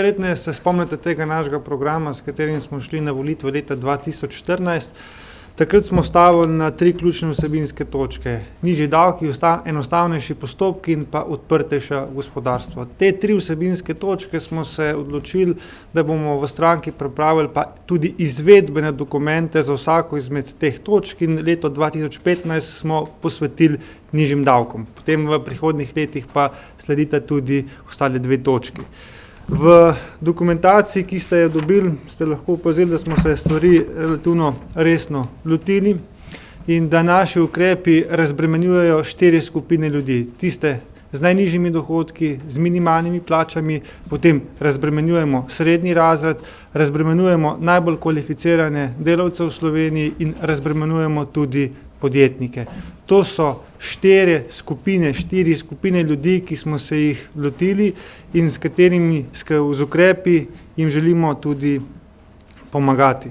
Najverjetneje se spomnite tega našega programa, s katerim smo šli na volitve leta 2014. Takrat smo stavili na 3 ključne vsebinske točke. Nižji davki, enostavnejši postopki in pa odprtejše gospodarstvo. Te 3 vsebinske točke smo se odločili, da bomo v stranki pripravili pa tudi izvedbene dokumente za vsako izmed teh točk in leto 2015 smo posvetili nižjim davkom. Potem v prihodnjih letih pa sledita tudi ostale 2 točki. V dokumentaciji, ki ste jo dobili, ste lahko opazili, da smo se stvari relativno resno lotili in da naši ukrepi razbremenjujejo 4 skupine ljudi. Tiste z najnižjimi dohodki, z minimalnimi plačami, potem razbremenjujemo srednji razred, razbremenjujemo najbolj kvalificirane delavce v Sloveniji in razbremenjujemo tudi podjetnike. To so 4 skupine ljudi, ki smo se jih lotili in s katerimi z ukrepi jim želimo tudi pomagati.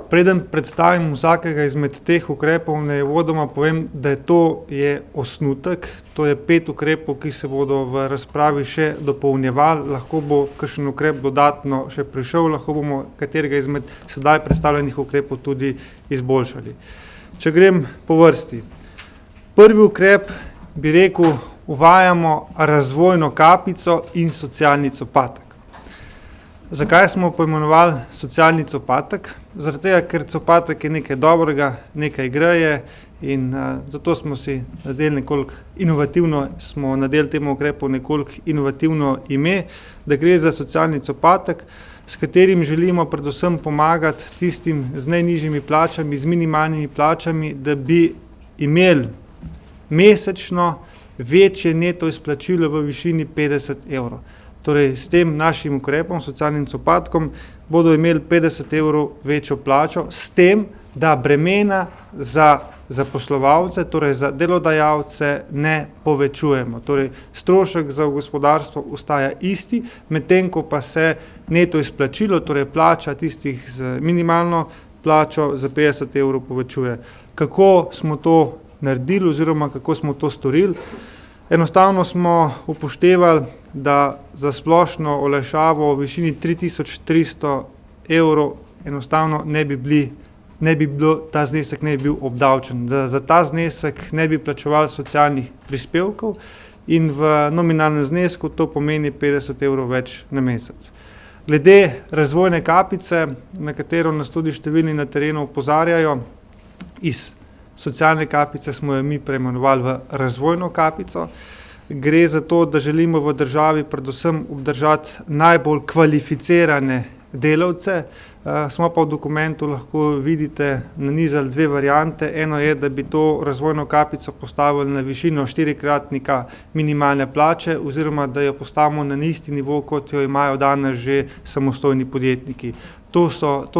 Preden predstavim vsakega izmed teh ukrepov, naj uvodoma povem, da to je osnutek, to je 5 ukrepov, ki se bodo v razpravi še dopolnjevali, lahko bo kakšen ukrep dodatno še prišel, lahko bomo katerega izmed sedaj predstavljenih ukrepov tudi izboljšali. Če grem po vrsti. Prvi ukrep, bi rekel, uvajamo razvojno kapico in socialni copatek. Zakaj smo poimenovali socialni copatek? Zaradi tega, ker copatek je nekaj dobrega, nekaj greje in zato smo si nadeli temu ukrepu nekoliko inovativno ime, da gre za socialni copatek, s katerim želimo predvsem pomagati tistim z najnižjimi plačami, z minimalnimi plačami, da bi imeli mesečno večje neto izplačilo v višini 50 evrov. Torej, s tem našim ukrepom, socialnim copatkom, bodo imeli 50 evrov večjo plačo, s tem, da bremena za zaposlovalce, torej za delodajalce, ne povečujemo. Torej, strošek za gospodarstvo ostaja isti, medtem ko pa se neto izplačilo, torej plača tistih z minimalno plačo za 50 evrov povečuje. Kako smo to naredili oziroma kako smo to storili? Enostavno smo upoštevali, da za splošno olajšavo v višini 3300 evrov enostavno ta znesek ne bi bil obdavčen, da za ta znesek ne bi plačevali socialnih prispevkov in v nominalnem znesku to pomeni 50 evrov več na mesec. Glede razvojne kapice, na katero nas tudi številni na terenu opozarjajo, iz socialne kapice smo jo mi preimenovali v razvojno kapico. Gre za to, da želimo v državi predvsem obdržati najbolj kvalificirane delavce. Smo pa v dokumentu, lahko vidite, nanizali 2 variante. Eno je, da bi to razvojno kapico postavili na višino 4-kratnika minimalne plače oziroma da jo postavimo na isti nivo, kot jo imajo danes že samostojni podjetniki. To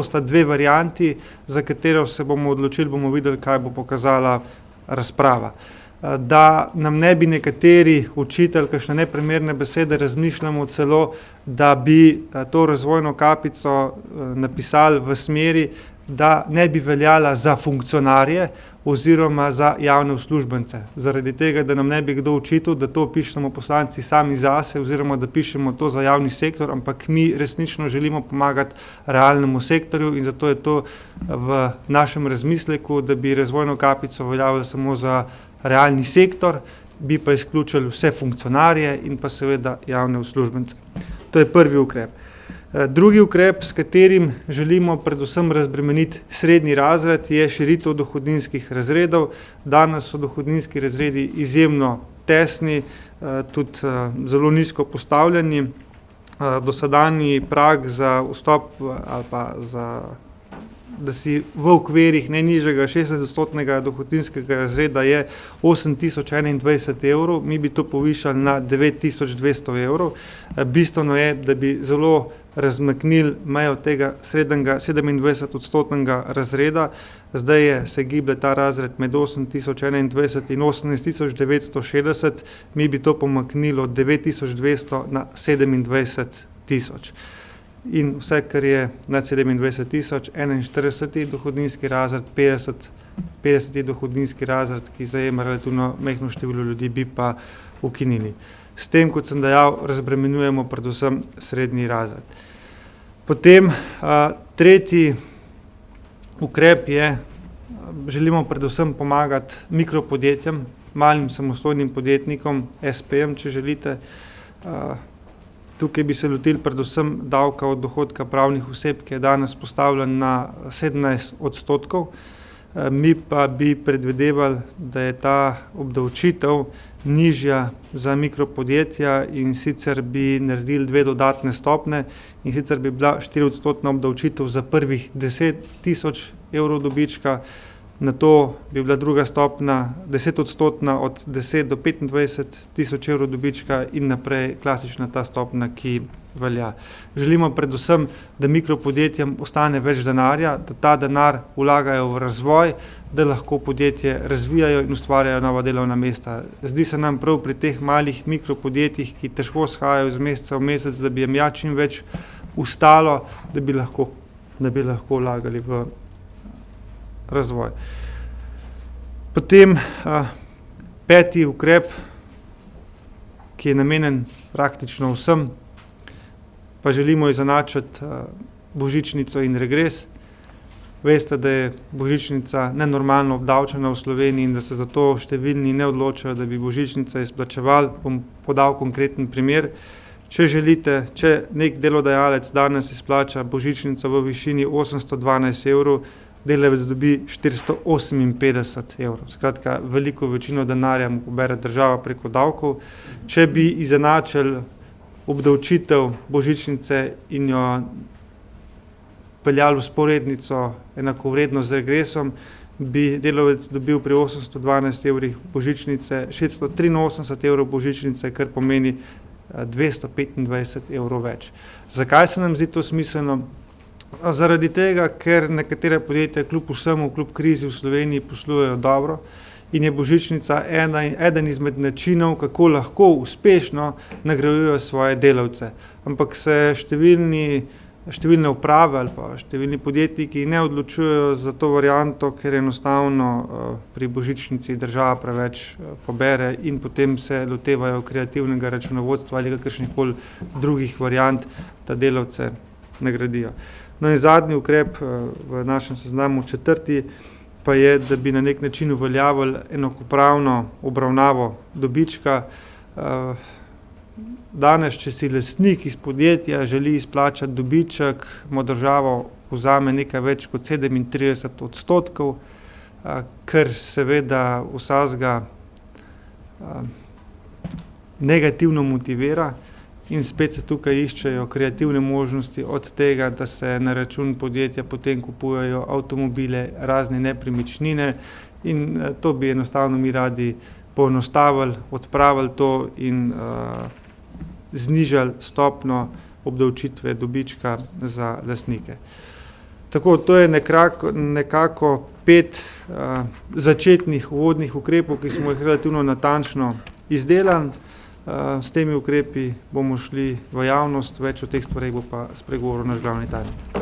sta 2 varianti, za katero se bomo odločili, bomo videli, kaj bo pokazala razprava. Da nam ne bi nekateri učitelj kakšne neprimerne besede, razmišljamo celo, da bi to razvojno kapico napisali v smeri, da ne bi veljala za funkcionarje oziroma za javne uslužbence. Zaradi tega, da nam ne bi kdo očital, da to pišemo poslanci sami zase oziroma da pišemo to za javni sektor, ampak mi resnično želimo pomagati realnemu sektorju in zato je to v našem razmisleku, da bi razvojno kapico veljavilo samo za realni sektor, bi pa izključili vse funkcionarje in pa seveda javne uslužbence. To je prvi ukrep. Drugi ukrep, s katerim želimo predvsem razbremeniti srednji razred, je širitev dohodninskih razredov. Danes so dohodninski razredi izjemno tesni, tudi zelo nizko postavljeni. Dosedanji prag za vstop ali pa da si v okvirih najnižjega 60% dohodninskega razreda je 8021 evrov, mi bi to povišali na 9200 evrov. Bistveno je, da bi zelo razmaknili mejo tega srednjega 27% razreda. Zdaj se giblje ta razred med 8021 in 18960, mi bi to pomaknili od 9200 na 27000. in vse, kar je nad 27 tisoč, 41. dohodninski razred, 50. dohodninski razred, ki zajema relativno majhno število ljudi, bi pa ukinili. S tem, kot sem dejal, razbremenjujemo predvsem srednji razred. Potem tretji ukrep je, želimo predvsem pomagati mikropodjetjem, malim samostojnim podjetnikom, SP-jem, če želite. Tukaj bi se lotili predvsem davka od dohodka pravnih oseb, ki je danes postavljen na 17%. Mi pa bi predvidevali, da je ta obdavčitev nižja za mikropodjetja, in sicer bi naredili 2 dodatne stopnje, in sicer bi bila 4% obdavčitev za prvih 10 tisoč evrov dobička, nato bi bila druga stopnja 10% od 10 do 25 tisoč evrov dobička in naprej klasična ta stopnja, ki velja. Želimo predvsem, da mikropodjetjem ostane več denarja, da ta denar vlagajo v razvoj, da lahko podjetje razvijajo in ustvarjajo nova delovna mesta. Zdi se nam prav pri teh malih mikropodjetjih, ki težko shajajo iz meseca v mesec, da bi jim čim več ustalo, da bi lahko vlagali v razvoj. Potem 5. ukrep, ki je namenjen praktično vsem, pa želimo izenačiti božičnico in regres. Veste, da je božičnica nenormalno obdavčena v Sloveniji in da se zato številni ne odločajo, da bi božičnice izplačevali. Bom podal konkreten primer. Če želite, če nek delodajalec danes izplača božičnico v višini 812 evrov, delavec dobi 458 evrov. Skratka, veliko večino denarja mu pobere država preko davkov. Če bi izenačili obdavčitev božičnice in jo peljali vzporednico enakovredno z regresom, bi delavec dobil pri 812 evrih božičnice 683 evrov božičnice, kar pomeni 225 evrov več. Zakaj se nam zdi to smiselno? Zaradi tega, ker nekatere podjetja kljub vsemu, kljub krizi v Sloveniji poslujejo dobro in je božičnica eden izmed načinov, kako lahko uspešno nagrajujejo svoje delavce. Ampak se številne uprave ali pa številni podjetniki ne odločujejo za to varianto, ker enostavno pri božičnici država preveč pobere in potem se lotevajo kreativnega računovodstva ali kakršnihkoli drugih variant, da delavce nagradijo. No in zadnji ukrep v našem seznamu, 4., pa je, da bi na nek način uveljavili enakopravno obravnavo dobička. Danes, če si lastnik iz podjetja želi izplačati dobiček, mu država vzame nekaj več kot 37%, kar seveda vsakega negativno motivira. In spet se tukaj iščejo kreativne možnosti, od tega, da se na račun podjetja potem kupujejo avtomobile, razne nepremičnine, in to bi enostavno mi radi poenostavili, odpravili to in znižali stopnjo obdavčitve dobička za lastnike. Tako, to je nekako 5 začetnih uvodnih ukrepov, ki smo jih relativno natančno izdelali. S temi ukrepi bomo šli v javnost, več o teh stvareh bo pa spregovoril naš glavni tajnik.